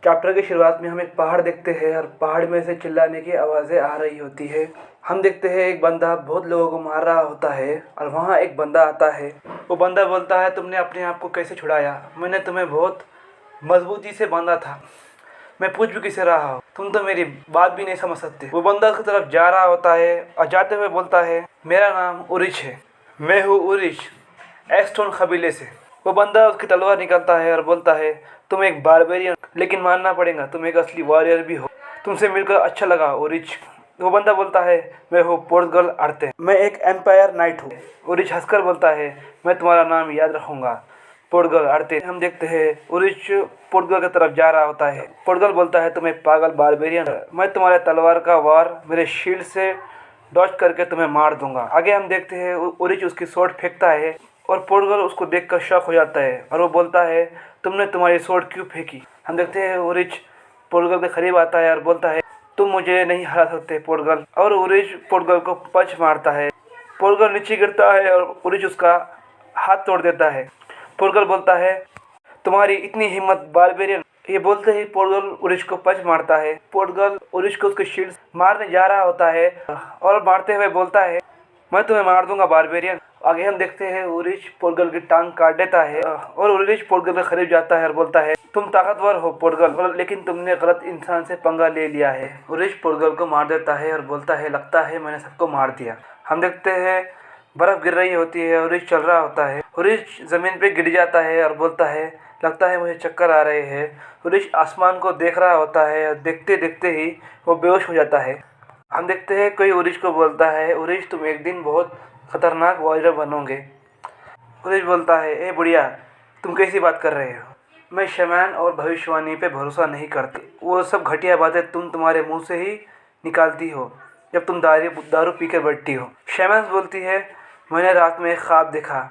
Chapter की शुरुआत में हम एक पहाड़ देखते हैं और पहाड़ में से चिल्लाने की आवाज़ें आ रही होती है। हम देखते हैं एक बंदा बहुत लोगों को मार रहा होता है और वहाँ एक बंदा आता है। वो बंदा बोलता है, तुमने अपने आप को कैसे छुड़ाया? मैंने तुम्हें बहुत मजबूती से बांधा था, मैं पूछ भी किसे रहा हूँ, तुम तो मेरी बात भी नहीं समझ सकते। वो बंदा उसकी तरफ जा रहा होता है और जाते हुए बोलता है, मेरा नाम उरिच है, मैं हूँ उरिच, एस्टोन कबीले से। वो बंदा उसकी तलवार निकालता है और बोलता है, तुम एक बारबेरियन, लेकिन मानना पड़ेगा तुम एक असली वॉरियर भी हो। तुमसे मिलकर अच्छा लगा उरिच। वो बंदा बोलता है, मैं हूँ पोर्टुगल आर्ते, मैं एक एम्पायर नाइट हूँ। उरिच हंसकर बोलता है, मैं तुम्हारा नाम याद रखूंगा, पोर्टुगल आर्ते। हम देखते हैं उरिच पोर्टुगल की तरफ जा रहा होता है। पोर्टुगल बोलता है, तुम एक पागल बारबेरियन, मैं तुम्हारे तलवार का वार मेरे शील्ड से डॉज करके तुम्हें मार दूंगा। आगे हम देखते हैं उरिच उसकी स्वॉर्ड फेंकता है और पोर्टुगल उसको देखकर शॉक हो जाता है और वो बोलता है, तुमने तुम्हारी स्वॉर्ड क्यों फेंकी? हम देखते हैं उरिच पोर्टुगल के करीब आता है और बोलता है, तुम मुझे नहीं हरा सकते पोर्टुगल। और उरिच पोर्टुगल को पंच मारता है। पोर्टुगल नीचे गिरता है और उरिच उसका हाथ तोड़ देता है। पोर्टुगल बोलता है, तुम्हारी इतनी हिम्मत बारबेरियन। ये बोलते ही पोर्टुगल उरिच को पंच मारता है। पोर्टुगल उरिच को उसके शील्ड मारने जा रहा होता है और मारते हुए बोलता है, मैं तुम्हें मार दूंगा बारबेरियन। आगे हम देखते हैं उरिच पोर्टुगल की टांग काट देता है और उरिच पोर्टुगल के करीब जाता है और बोलता है, तुम ताकतवर हो पोर्टुगल, लेकिन तुमने गलत इंसान से पंगा ले लिया है। उरिच पोर्टुगल को मार देता है और बोलता है, लगता है मैंने सबको मार दिया। हम देखते हैं बर्फ गिर रही होती है, उरिच चल रहा होता है। उरिच जमीन पे गिर जाता है और बोलता है, लगता है मुझे चक्कर आ रहे हैं। उरिच आसमान को देख रहा होता है और देखते देखते ही वो बेहोश हो जाता है। हम देखते हैं कोई उरिच को बोलता है, उरिच तुम एक दिन बहुत खतरनाक वॉरियर बनोगे। उरिच बोलता है, ए बुढ़िया, तुम कैसी बात कर रहे हो? मैं शैतान और भविष्यवाणी पे भरोसा नहीं करती। वो सब घटिया बातें तुम तुम्हारे मुंह से ही निकालती हो जब तुम दारू पी कर बैठती हो। शैतान बोलती है, मैंने रात में एक ख्वाब देखा,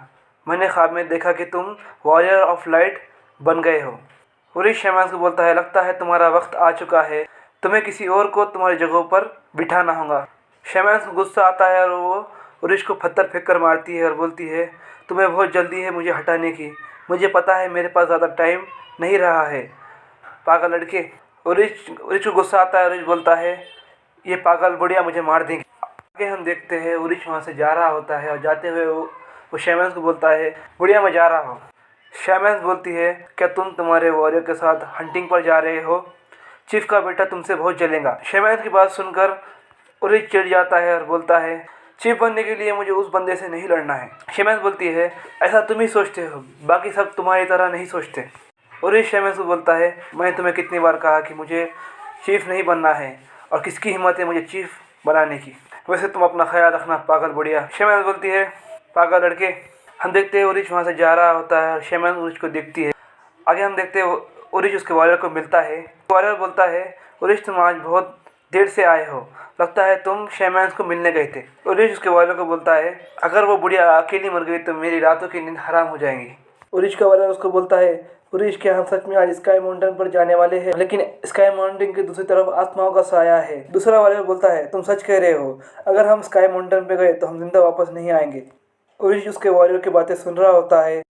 मैंने ख्वाब में देखा कि तुम वॉरियर ऑफ लाइट बन गए हो। उरिच शैतान को बोलता है, लगता है तुम्हारा वक्त आ चुका है, तुम्हें किसी और को तुम्हारी जगहों पर बिठाना होगा। शैतान को गुस्सा आता है और वो उरिच को पत्थर फेंक कर मारती है और बोलती है, तुम्हें बहुत जल्दी है मुझे हटाने की, मुझे पता है मेरे पास ज़्यादा टाइम नहीं रहा है, पागल लड़के। उरिच को गुस्सा आता है। उरिच बोलता है, ये पागल बुढ़िया मुझे मार देंगी। आगे हम देखते हैं उरिच वहाँ से जा रहा होता है और जाते हुए वो शैतान को बोलता है, बुढ़िया मैं जा रहा हूँ। शैतान बोलती है, क्या तुम तुम्हारे वॉरियर के साथ हंटिंग पर जा रहे हो? चीफ का बेटा तुमसे बहुत जलेगा। शैतान की बात सुनकर उरिच चिढ़ जाता है और बोलता है, चीफ बनने के लिए मुझे उस बंदे से नहीं लड़ना है। शैतान बोलती है, ऐसा तुम ही सोचते हो, बाकी सब तुम्हारी तरह नहीं सोचते। उरिच शैतान को बोलता है, मैंने तुम्हें कितनी बार कहा कि मुझे चीफ नहीं बनना है और किसकी हिम्मत है मुझे चीफ बनाने की? वैसे तुम अपना ख्याल रखना पागल बुढ़िया। शैतान बोलती है, पागल लड़के। हम देखते हैं उरिच वहाँ से जा रहा होता है और शैतान उरिच को देखती है। आगे हम देखते हैं उरिच उसके वॉरियर को मिलता है। वॉरियर बोलता है, उरिच तुम आज बहुत देर से आए हो, लगता है तुम शैतान को मिलने गए थे। उरिच उसके वॉरियर को बोलता है, अगर वो बुढ़िया अकेली मर गई तो मेरी रातों की नींद हराम हो जाएंगी। उरिच का वॉरियर उसको बोलता है, उरिच क्या हम सच में आज स्काई माउंटेन पर जाने वाले हैं? लेकिन स्काई माउंटेन की दूसरी तरफ आत्माओं का साया है। दूसरा वॉरियर बोलता है, तुम सच कह रहे हो, अगर हम स्काई माउंटेन पे गए तो हम जिंदा वापस नहीं आएंगे। उरिच उसके वॉरियर की बातें सुन रहा होता है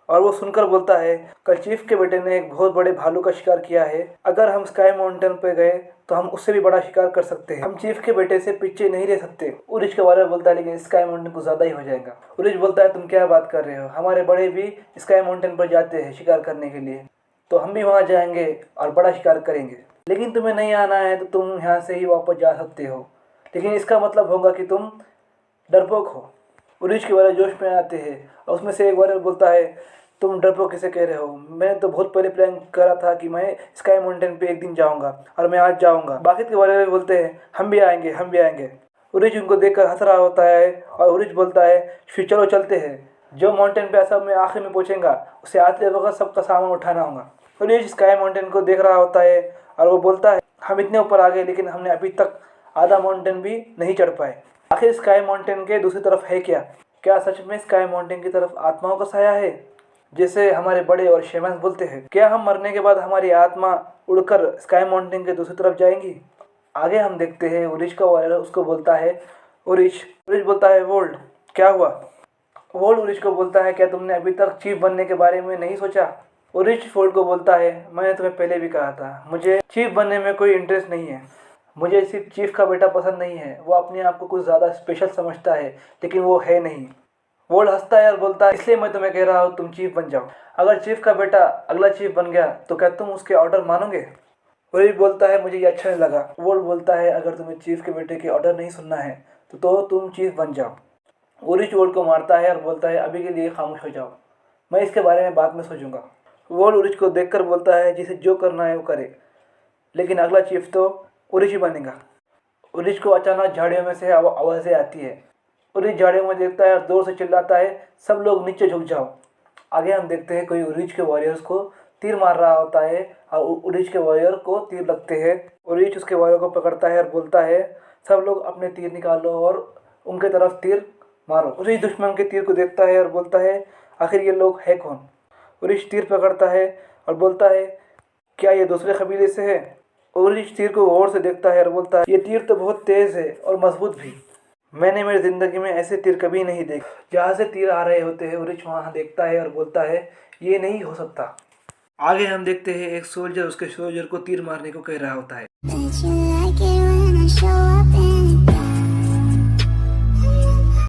और वो सुनकर बोलता है, कल चीफ के बेटे ने एक बहुत बड़े भालू का शिकार किया है, अगर हम स्काई माउंटेन पे गए तो हम उससे भी बड़ा शिकार कर सकते हैं, हम चीफ के बेटे से पीछे नहीं रह सकते। उरिच का वॉरियर बोलता है, लेकिन स्काई माउंटेन को ज़्यादा ही हो जाएगा। उरिच बोलता है, तुम क्या बात कर रहे हो, हमारे बड़े भी स्काई माउंटेन पर जाते हैं शिकार करने के लिए, तो हम भी वहाँ जाएंगे और बड़ा शिकार करेंगे। लेकिन तुम्हें नहीं आना है तो तुम यहाँ से ही वापस जा सकते हो, लेकिन इसका मतलब होगा कि तुम डरपोक हो। उरिच के वॉरियर जोश में आते हैं और उसमें से एक वॉरियर बोलता है, तुम डरपोक किसे कह रहे हो? मैंने तो बहुत पहले प्लान करा था कि मैं स्काई माउंटेन पे एक दिन जाऊंगा और मैं आज जाऊंगा। बाकी के वॉरियर बोलते हैं, हम भी आएंगे, हम भी आएंगे। उरिच उनको देखकर हंस रहा होता है और उरिच बोलता है, फिर चलो चलते हैं, जो माउंटेन पे सब में आखिर में पहुँचेगा उसे आते वक्त सबका सामान उठाना होगा। उरिच स्काई माउंटेन को देख रहा होता है और वो बोलता है, हम इतने ऊपर आ गए लेकिन हमने अभी तक आधा माउंटेन भी नहीं चढ़ पाए। आखिर स्काई माउंटेन के दूसरी तरफ है क्या? क्या सच में स्काई माउंटेन की तरफ आत्माओं का साया है, जैसे हमारे बड़े और शैतान बोलते हैं? क्या हम मरने के बाद हमारी आत्मा उड़कर स्काई माउंटेन के दूसरी तरफ जाएंगी? आगे हम देखते हैं उरिच का वॉरियर उसको बोलता है, उरिच बोलता है, वोल्ड क्या हुआ? वोल्ड उरिच को बोलता है, क्या तुमने अभी तक चीफ बनने के बारे में नहीं सोचा? उरिच फोल्ड को बोलता है, मैंने तुम्हें पहले भी कहा था, मुझे चीफ बनने में कोई इंटरेस्ट नहीं है। मुझे सिर्फ चीफ का बेटा पसंद नहीं है। वो अपने आप को कुछ ज़्यादा स्पेशल समझता है, लेकिन वो है नहीं। वोल्ड हंसता है और बोलता है, इसलिए मैं तुम्हें कह रहा हूँ तुम चीफ बन जाओ। अगर चीफ का बेटा अगला चीफ बन गया तो क्या तुम उसके ऑर्डर मानोगे? उरिच बोलता है, मुझे ये अच्छा नहीं लगा। वोल्ड बोलता है, अगर तुम्हें चीफ के बेटे के ऑर्डर नहीं सुनना है तो तुम चीफ बन जाओ। उरिच वोल्ड को मारता है और बोलता है, अभी के लिए खामोश हो जाओ, मैं इसके बारे में बाद में सोचूंगा। वोल्ड उरिच को देखकर बोलता है, जिसे जो करना है वो करे, लेकिन अगला चीफ तो उरिच ही बनेगा। उरिच को अचानक झाड़ियों में से आवाज़ें आती है। उरिच झाड़ियों में देखता है और जोर से चिल्लाता है, सब लोग नीचे झुक जाओ। आगे हम देखते हैं कोई उरिच के वॉरियर्स को तीर मार रहा होता है और उरिच के वॉरियर को तीर लगते हैं। उरिच उसके वॉरियर को पकड़ता है और बोलता है, सब लोग अपने तीर निकालो और उनके तरफ तीर मारो। उरिच दुश्मन के तीर को देखता है और बोलता है, आखिर ये लोग है कौन? उरिच तीर पकड़ता है और बोलता है, क्या ये दूसरे कबीले से है? उरिच तीर को गौर से देखता है और बोलता है, ये तीर तो बहुत तेज़ है और मजबूत भी। मैंने मेरी ज़िंदगी में ऐसे तीर कभी नहीं देखे। जहाँ से तीर आ रहे होते हैं उरिच वहाँ देखता है और बोलता है, ये नहीं हो सकता। आगे हम देखते हैं एक सोल्जर उसके सोल्जर को तीर मारने को कह रहा होता है।